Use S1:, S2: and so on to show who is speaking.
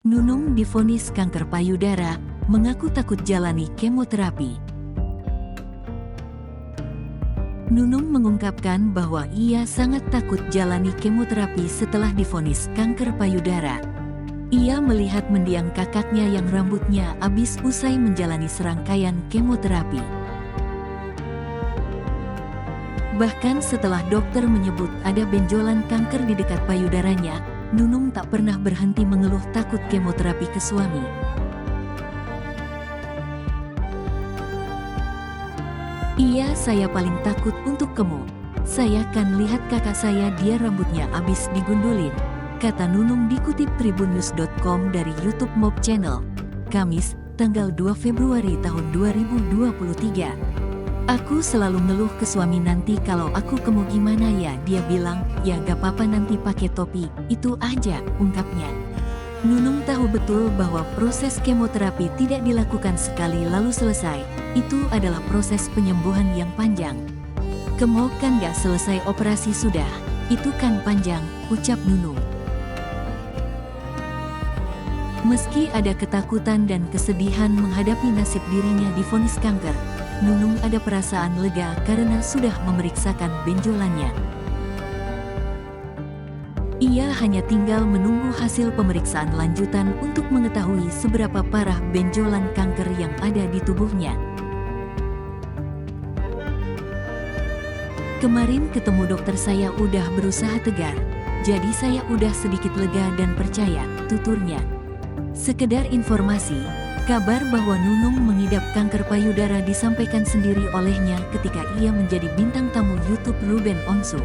S1: Nunung divonis kanker payudara, mengaku takut jalani kemoterapi. Nunung mengungkapkan bahwa ia sangat takut jalani kemoterapi setelah divonis kanker payudara. Ia melihat mendiang kakaknya yang rambutnya habis usai menjalani serangkaian kemoterapi. Bahkan setelah dokter menyebut ada benjolan kanker di dekat payudaranya, Nunung tak pernah berhenti mengeluh takut kemoterapi ke suami. "Iya, saya paling takut untuk kemo. Saya kan lihat kakak saya, dia rambutnya habis digundulin," kata Nunung dikutip tribunnews.com dari YouTube Mob Channel, Kamis, tanggal 2 Februari tahun 2023. "Aku selalu ngeluh ke suami, nanti kalau aku kemo gimana ya, dia bilang, ya gak apa-apa nanti pakai topi, itu aja," ungkapnya. Nunung tahu betul bahwa proses kemoterapi tidak dilakukan sekali lalu selesai, itu adalah proses penyembuhan yang panjang. "Kemo kan gak selesai operasi sudah, itu kan panjang," ucap Nunung. Meski ada ketakutan dan kesedihan menghadapi nasib dirinya divonis kanker, Nunung ada perasaan lega karena sudah memeriksakan benjolannya. Ia hanya tinggal menunggu hasil pemeriksaan lanjutan untuk mengetahui seberapa parah benjolan kanker yang ada di tubuhnya. "Kemarin ketemu dokter, saya udah berusaha tegar, jadi saya udah sedikit lega dan percaya," tuturnya. Sekedar informasi, kabar bahwa Nunung mengidap kanker payudara disampaikan sendiri olehnya ketika ia menjadi bintang tamu YouTube Ruben Onsu.